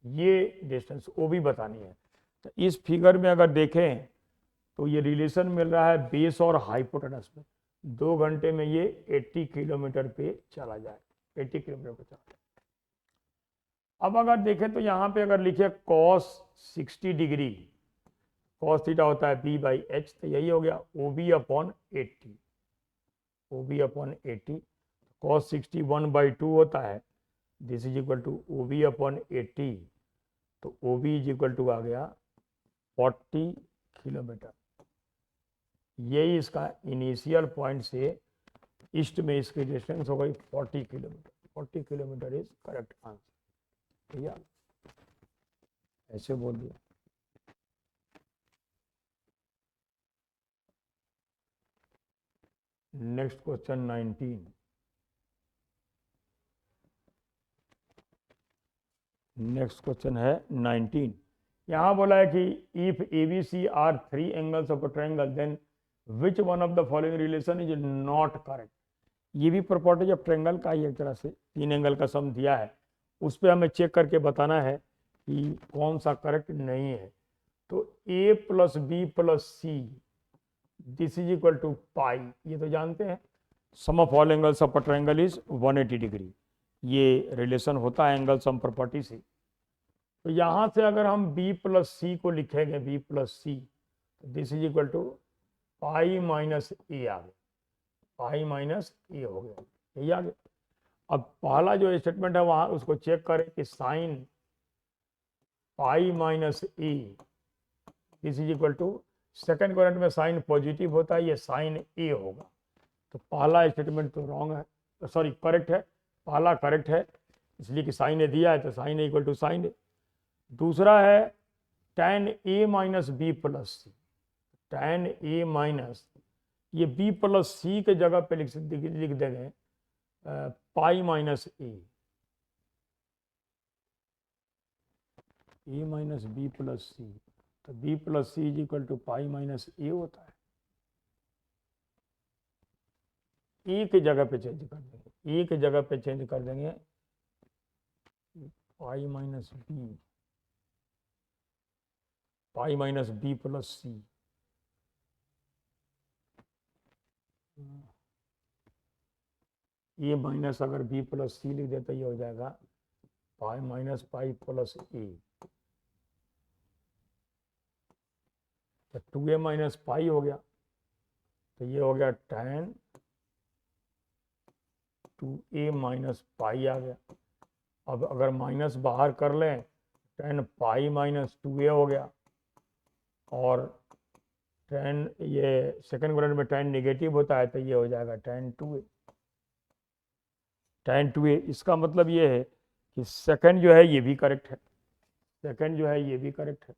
ये डिस्टेंस ओ भी बतानी है। तो इस फिगर में अगर देखें तो ये रिलेशन मिल रहा है बेस और हाइपोटेनस में, 2 घंटे में ये 80 किलोमीटर पे चला जाए, 80 किलोमीटर पे चला जाए। अब अगर देखें तो यहाँ पे अगर लिखे cos 60 डिग्री, cos थीटा होता है b बाई एच, तो यही हो गया O B upon 80, O B upon 80, cos 60 1/2 होता है, this is equal to O B upon 80, तो O B is equal to आ गया 40 किलोमीटर। यही इसका इनिशियल पॉइंट से ईस्ट में इसकी डिस्टेंस हो गई 40 kilometre, 40 kilometre is correct answer. भैया ऐसे बोल दिया। नेक्स्ट क्वेश्चन 19, नेक्स्ट क्वेश्चन है 19। यहाँ बोला है कि if A B C are 3 angles of a triangle then which one of the following relation is not correct. ये भी प्रॉपर्टी ऑफ ट्रायंगल का ही एक तरह से 3 एंगल का सम दिया है, उस पर हमें चेक करके बताना है कि कौन सा करेक्ट नहीं है। तो a plus B plus C this is equal to pi, ये तो जानते हैं, sum of all angles of a triangle is 180 degree, ये रिलेशन होता है एंगल सम प्रॉपर्टी से। तो यहाँ से अगर हम b प्लस सी को लिखेंगे, b plus C, this is equal to pi minus A आ गया, पाई माइनस ए हो गया, यही आ गया। अब पहला जो स्टेटमेंट है वहां उसको चेक करें कि sine pi minus A this is equal to, second quadrant में साइन पॉजिटिव होता है, ये साइन ए होगा। तो पहला स्टेटमेंट तो रॉन्ग है, तो सॉरी करेक्ट है, पहला करेक्ट है इसलिए कि साइन ए दिया है, तो sine A equal to sine A. दूसरा है tan A minus B plus C, tan A minus, ये बी प्लस सी के जगह पे लिख देंगे pi minus A minus B plus C, तो B plus C is equal to pi minus A होता है। ए की जगह पे चेंज कर देंगे, ए की जगह पे चेंज कर देंगे pi minus B, pi minus B plus C, A minus अगर बी प्लस सी लिख देता ये हो जाएगा पाई माइनस पाई प्लस ए, तो 2a माइनस पाई हो गया, तो ये हो गया tan 2a माइनस पाई आ गया। अब अगर माइनस बाहर कर लें tan पाई माइनस 2a हो गया, और tan ये सेकंड क्वाड्रेंट में tan नेगेटिव होता है, तो ये हो जाएगा tan 2a, tan 2a। इसका मतलब ये है कि सेकंड जो है ये भी करेक्ट है, सेकंड जो है ये भी करेक्ट है।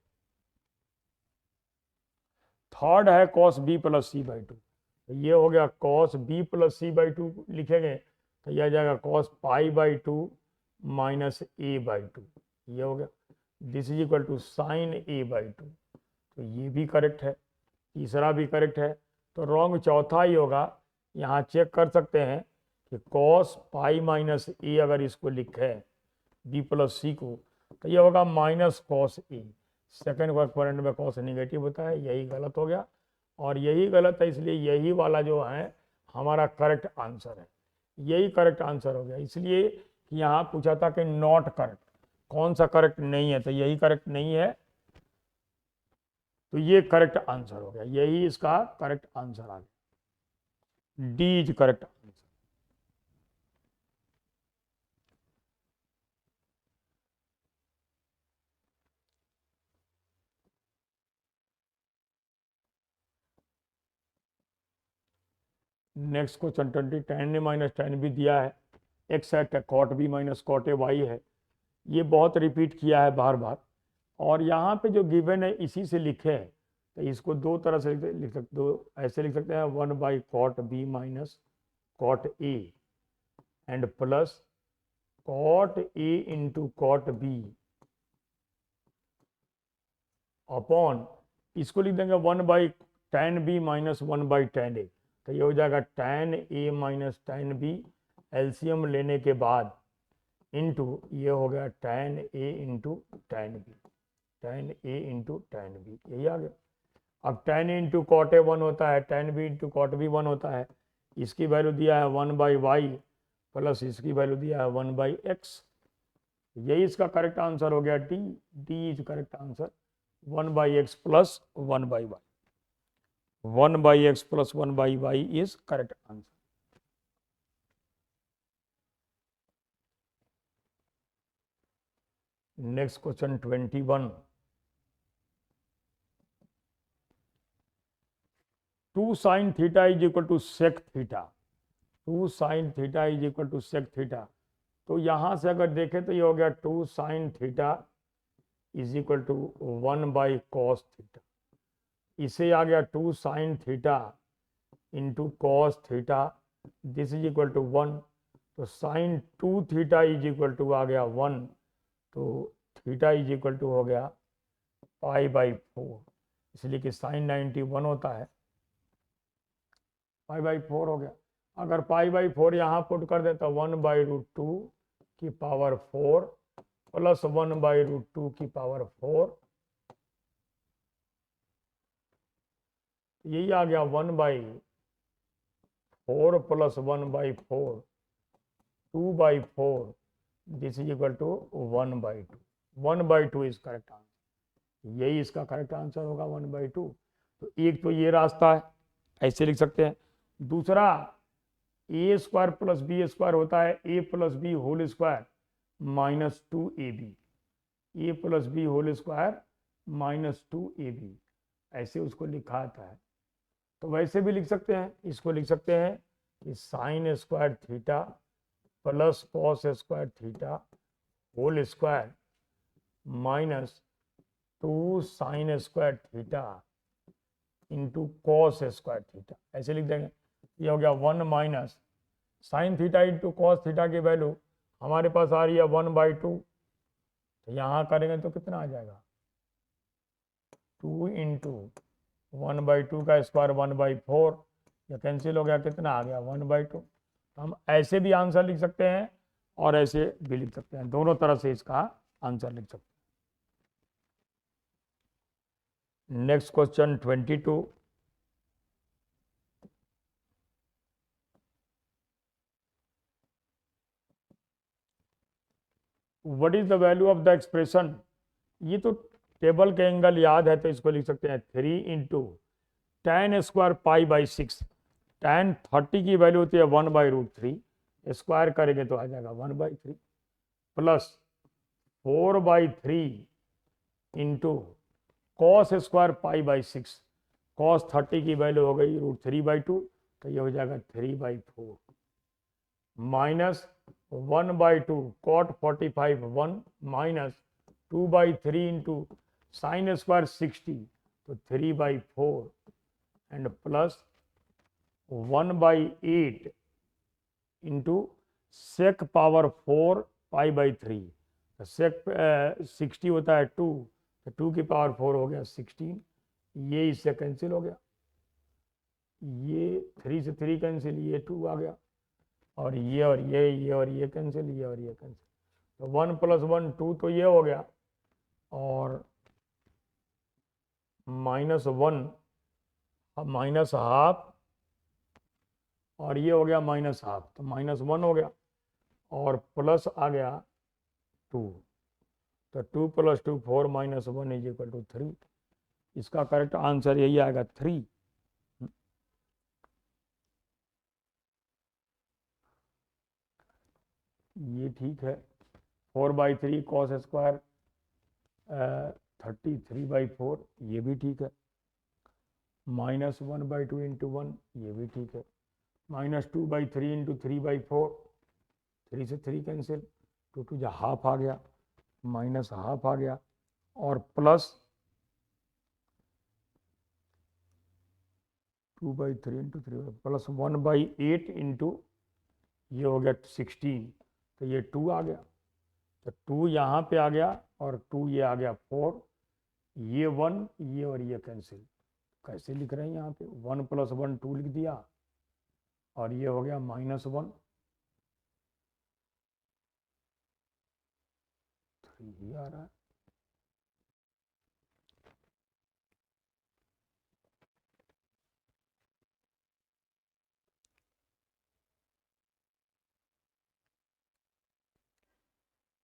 थर्ड है cos b plus c by two, तो ये हो गया cos b plus c by two लिखेंगे तो यह आ जाएगा cos pi by two minus a by two, ये हो गया। This is equal to sine a by two, तो ये भी करेक्ट है, तीसरा भी करेक्ट है। तो रॉन्ग चौथा ही होगा। यहाँ चेक कर सकते हैं कि cos पाई माइनस ए अगर इसको लिखे b प्लस सी को, तो ये होगा माइनस cos ए। सेकेंड एक्सपोनेंट में cos निगेटिव होता है, यही गलत हो गया और यही गलत है, इसलिए यही वाला जो है हमारा करेक्ट आंसर है, यही करेक्ट आंसर हो गया। इसलिए कि यहाँ पूछा था कि नॉट करेक्ट, कौन सा करेक्ट नहीं है, तो यही करेक्ट नहीं है, तो ये करेक्ट आंसर हो गया, यही इसका करेक्ट आंसर आ गया, D is correct answer. Next question 20, tan a minus tan b दिया है, एक्स है, cot b minus cot a y है, ये बहुत रिपीट किया है बार बार, और यहाँ पे जो गिवन है इसी से लिखे हैं, तो इसको दो तरह से लिख सकते, दो ऐसे लिख सकते हैं, 1/cot b minus cot a and plus cot a into cot b upon, इसको लिख देंगे 1/tan b minus 1/tan a, तो ये हो जाएगा tan a minus tan b LCM लेने के बाद इंटू ये हो गया tan a into tan b, tan a into tan b, यही आ गया। अब tan a into cot a 1 होता है, tan b into cot b 1 होता है, इसकी वैल्यू दिया है 1/y प्लस इसकी वैल्यू दिया है 1/x, यही इसका करेक्ट आंसर हो गया, D, D is correct answer, 1/x plus 1/y, 1/x plus 1/y is correct answer. Next question 21, 2 sin theta is equal to sec theta, 2 sin theta is equal to sec theta, तो यहाँ से अगर देखें तो ये हो गया 2 sin theta is equal to 1/cos theta, इसे आ गया 2 sin theta into cos theta, this is equal to 1, तो sin 2 theta is equal to आ गया 1, तो थीटा इज इक्वल टू हो गया π/4, इसलिए कि sin 90 1 होता है, π/4 हो गया। अगर π/4 यहाँ पुट कर देता 1/√2 की पावर 4 प्लस 1/√2 की पावर 4, यही आ गया 1/4 plus 1/4 2/4, this is equal to 1/2, 1/2 is correct answer, यही इसका करेक्ट आंसर होगा 1/2। तो एक तो ये रास्ता है, ऐसे लिख सकते हैं। दूसरा a² प्लस b² होता है a plus b whole square minus 2ab, a plus b whole square minus 2ab, ऐसे उसको लिखा आता है। तो वैसे भी लिख सकते हैं, इसको लिख सकते हैं कि sine square theta plus cos square theta whole square minus 2 sine square theta into cos square theta, ऐसे लिख देंगे। ये हो गया 1 minus sine theta into cos theta की वैल्यू हमारे पास आ रही है 1/2, तो यहाँ करेंगे तो कितना आ जाएगा 2 इंटू 1/2 का स्क्वायर 1/4, या कैंसिल हो गया, कितना आ गया 1/2। हम ऐसे भी आंसर लिख सकते हैं और ऐसे भी लिख सकते हैं, दोनों तरह से इसका आंसर लिख सकते हैं। Next question 22, what is the value of the expression, ये तो टेबल के एंगल याद है, तो इसको लिख सकते हैं 3 इंटू tan स्क्वायर π/6, tan 30 की वैल्यू होती है 1/√3, स्क्वायर करेंगे तो आ जाएगा 1/3 प्लस 4/3 इंटू कॉस स्क्वायर π/6, कॉस 30 की वैल्यू हो गई √3/2, तो ये हो जाएगा 3/4 minus 1/2 cot 45 1 minus 2/3 into sine square 60 तो 3/4 and plus 1/8 into sec power 4 π/3 sec 60 होता है 2 तो 2 की पावर 4 हो गया 16 ये इससे कैंसिल हो गया ये 3 से 3 कैंसिल ये 2 आ गया और ये और ये कैंसिल ये और ये कैंसिल तो 1 + 1 2 तो ये हो गया और -1 -½ और ये हो गया -½ तो -1 हो गया और प्लस आ गया 2 तो 2 + 2 4 -1 = 3 इसका करेक्ट आंसर यही आएगा 3। ये ठीक है 4/3 cos स्क्वायर 33/4 ये भी ठीक है -1/2 इंटू 1 ये भी ठीक है -2/3 इंटू 3/4 3 से 3 कैंसिल 2 टू हाफ आ गया -½ आ गया और प्लस 2/3 इंटू 3 प्लस 1/8 इंटू ये हो गया 16 तो ये 2 आ गया तो 2 यहाँ पे आ गया और 2 ये आ गया 4 ये 1 ये और ये कैंसिल कैसे लिख रहे हैं यहाँ पे 1 + 1 2 लिख दिया और ये हो गया -1 3 ही आ रहा है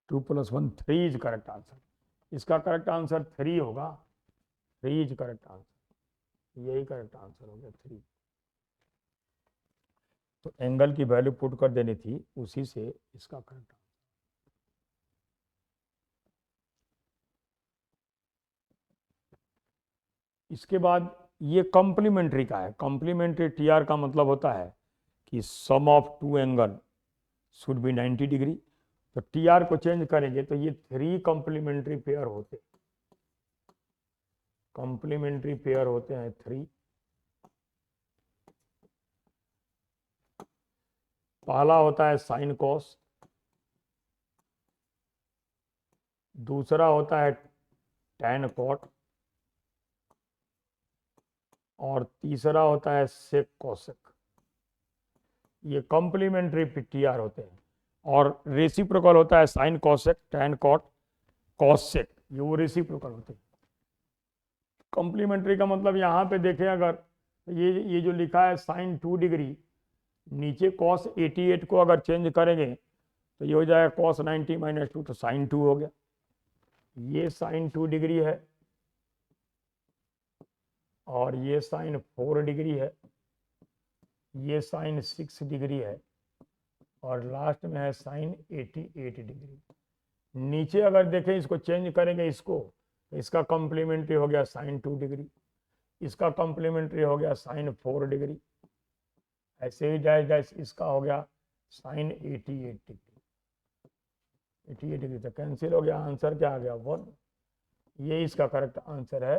टू + 1 3 इज करेक्ट आंसर इसका करेक्ट आंसर 3 होगा 3 इज करेक्ट आंसर यही करेक्ट आंसर हो गया 3 तो एंगल की वैल्यू पुट कर देनी थी उसी से इसका करेक्ट इसके बाद ये कॉम्प्लीमेंट्री का है कॉम्प्लीमेंट्री टीआर का मतलब होता है कि sum of two angle should be 90 degree तो टीआर को चेंज करेंगे तो ये 3 कॉम्प्लीमेंट्री पेयर होते कॉम्प्लीमेंट्री पेयर होते हैं 3 पहला होता है साइन कॉस दूसरा होता है टैन कॉट और तीसरा होता है सेक कॉसेक ये कॉम्प्लीमेंट्री टीआर होते हैं और रेसिप्रोकल होता है sine cosec tan cot cosec ये वो रेसिप्रोकल होते हैं कॉम्प्लीमेंट्री का मतलब यहाँ पे देखें अगर ये जो लिखा है साइन 2 डिग्री नीचे कॉस 88 को अगर चेंज करेंगे तो ये हो जाएगा कॉस 90 - 2 तो साइन 2 हो गया ये साइन 2 डिग्री है और ये साइन 4 डिग्री है ये साइन 6 डिग्री है और लास्ट में है साइन 88 डिग्री नीचे अगर देखें इसको चेंज करेंगे इसको तो इसका कॉम्प्लीमेंट्री हो गया साइन 2 डिग्री इसका कॉम्प्लीमेंट्री हो गया साइन 4 डिग्री ऐसे ही डैश डैश इसका हो गया साइन 88 डिग्री तो कैंसिल हो गया आंसर क्या आ गया 1 ये इसका करेक्ट आंसर है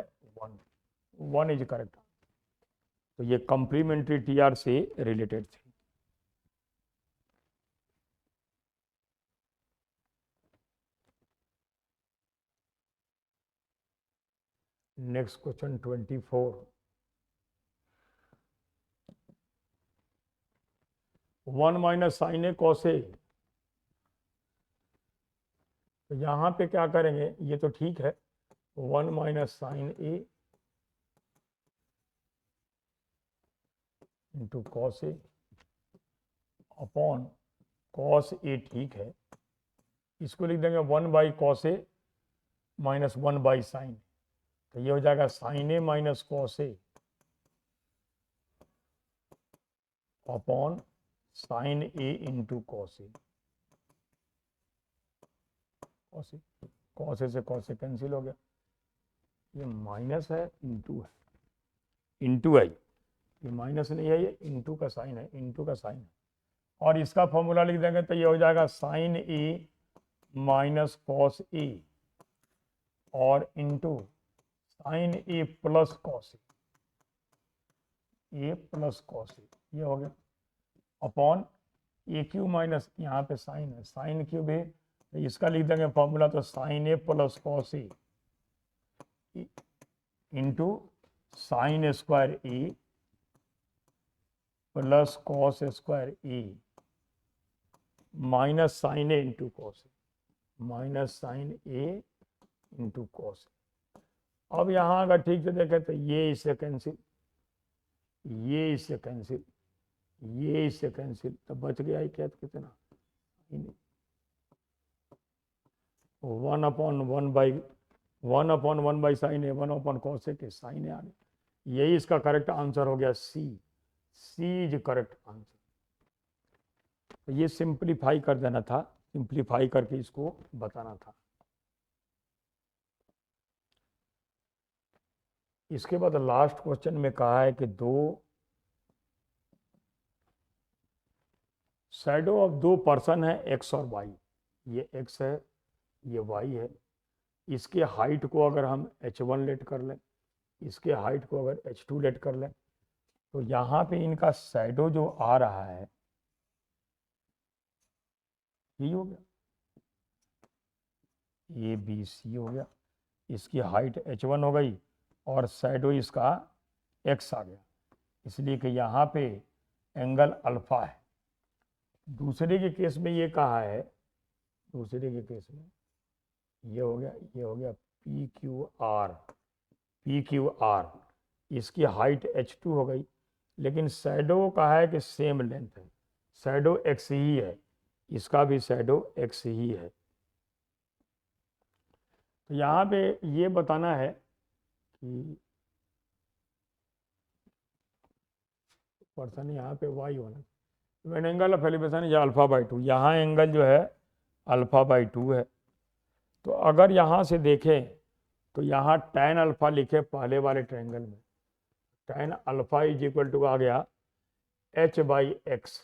1 इज करेक्ट तो ये कॉम्प्लीमेंट्री टीआर से रिलेटेड थे next question 24 1 - sign A cos A तो यहाँ पे क्या करेंगे ये तो ठीक है 1 - sign A into cos A upon cos A ठीक है इसको लिख देंगे 1/cos ए - 1/sin तो ये हो जाएगा sign A - cos A upon sine A into cos A cos A से कॉस ए कैंसिल हो गया ये माइनस है इंटू है इंटू है ये माइनस नहीं है ये इंटू का साइन है इंटू का साइन है और इसका फॉर्मूला लिख देंगे तो ये हो जाएगा sign A minus cos A और into sine A plus cos A plus cos ये हो गया अपॉन ए क्यू माइनस यहाँ पे साइन है, साइन क्यूब है तो इसका लिख देंगे फॉर्मूला तो sine A plus cos A into sine square A plus cos square A minus sign A into cos minus sign A into cos. अब यहाँ अगर ठीक से देखें तो ये इससे कैंसिल, ये इससे कैंसिल, ये इससे कैंसिल, तो बच गया क्या कितना 1/1 साइन ए 1 कॉस ए के साइन ए आ गया। यही इसका करेक्ट आंसर हो गया सी, सी इज करेक्ट आंसर। तो ये सिंप्लीफाई कर देना था, सिंप्लीफाई करके इसको बताना था। इसके बाद लास्ट क्वेश्चन में कहा है कि दो शैडो ऑफ दो पर्सन है एक्स और वाई, ये एक्स है ये वाई है, इसके हाइट को अगर हम h1 लेट कर लें, इसके हाइट को अगर h2 लेट कर लें, तो यहाँ पे इनका शैडो जो आ रहा है यही हो गया, ये बी सी हो गया, इसकी हाइट h1 हो गई और शैडो इसका x आ गया, इसलिए कि यहाँ पे एंगल अल्फा है। दूसरे के केस में ये कहा है, दूसरे के केस में ये हो गया, ये हो गया पी क्यू आर, इसकी हाइट h2 हो गई, लेकिन शैडो कहा है कि सेम लेंथ है, शैडो x ही है, इसका भी शैडो x ही है। तो यहाँ पे ये बताना है कि पर्सन यहाँ पे y होना, when एंगल ऑफ एलिवेशन या अल्फा बाई 2, यहाँ एंगल जो है अल्फा बाई 2 है। तो अगर यहाँ से देखें तो यहाँ tan अल्फा लिखे पहले वाले ट्रायंगल में, tan alpha is equal to आ गया h बाई एक्स,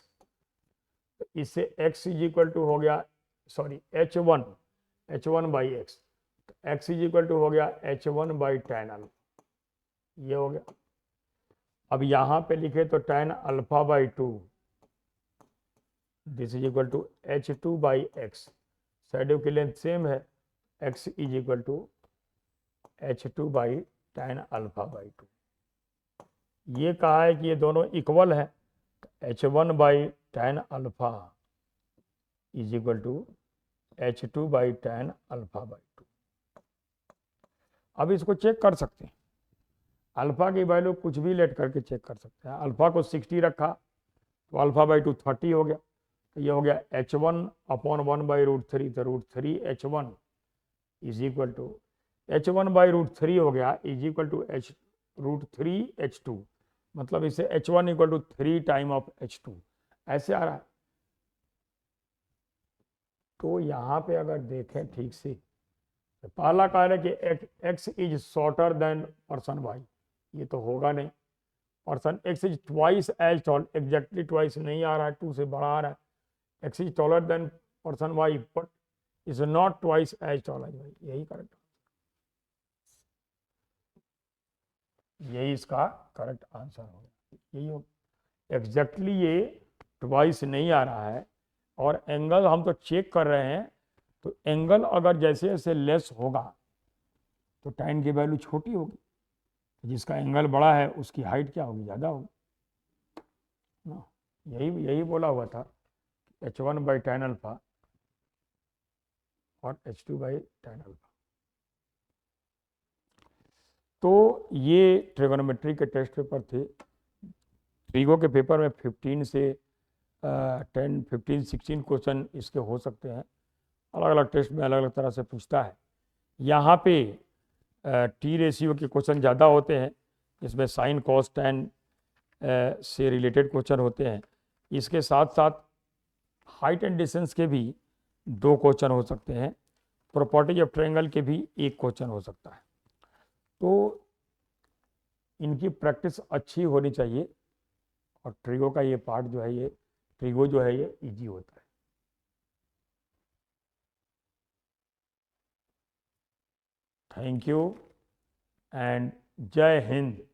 तो इससे x इज इक्वल टू हो गया सॉरी h1 बाई एक्स, तो x इज इक्वल टू हो गया h1 बाई tan अल्फा, ये हो गया। अब यहाँ पे लिखे तो tan alpha by 2 this is equal to h2 by x, shadow की लेंथ सेम है, x is equal to h2 by tan alpha by 2। ये कहा है कि ये दोनों इक्वल है, h1 by tan alpha is equal to h2 by tan alpha by 2। अब इसको चेक कर सकते हैं, अल्फा की वैल्यू कुछ भी लेट करके चेक कर सकते हैं। अल्फा को 60 रखा तो अल्फा बाई 2 30 हो गया, तो ये हो गया h1 अपॉन 1 बाई √3, तो √3 h1 is equal to h1 by √3 हो गया इज इक्वल टू √3 h2, मतलब इसे h1 equal to 3 time of h2 ऐसे आ रहा है। तो यहाँ पे अगर देखें ठीक से, तो पहला कह रहा है कि x is shorter than person y, ये तो होगा नहीं, person x is twice as tall, exactly twice नहीं आ रहा है, 2 से बड़ा आ रहा है, x is taller than person y but is not twice as tall as y, यही करेक्ट, यही इसका करेक्ट आंसर होगा, यही होगा। एग्जैक्टली ये ट्वाइस नहीं आ रहा है और एंगल हम तो चेक कर रहे हैं, तो एंगल अगर जैसे जैसे लेस होगा तो tan की वैल्यू छोटी होगी, जिसका एंगल बड़ा है उसकी हाइट क्या होगी, ज़्यादा होगी ना, यही बोला हुआ था h1 बाई tan अल्फा और h2 बाई tan अल्फा। तो ये ट्रिगोनोमेट्री के टेस्ट पेपर थे, ट्रिगो के पेपर में 15 से 16 क्वेश्चन इसके हो सकते हैं, अलग अलग टेस्ट में अलग अलग तरह से पूछता है। यहाँ पे टी रेशियो के क्वेश्चन ज़्यादा होते हैं, इसमें साइन कॉस टैन से रिलेटेड क्वेश्चन होते हैं, इसके साथ साथ हाइट एंड डिस्टेंस के भी 2 क्वेश्चन हो सकते हैं, प्रॉपर्टीज ऑफ ट्रायंगल के भी 1 क्वेश्चन हो सकता है। तो इनकी प्रैक्टिस अच्छी होनी चाहिए और ट्रिगो का ये पार्ट जो है ये ट्रिगो जो है ये इजी होता है। थैंक यू एंड जय हिंद।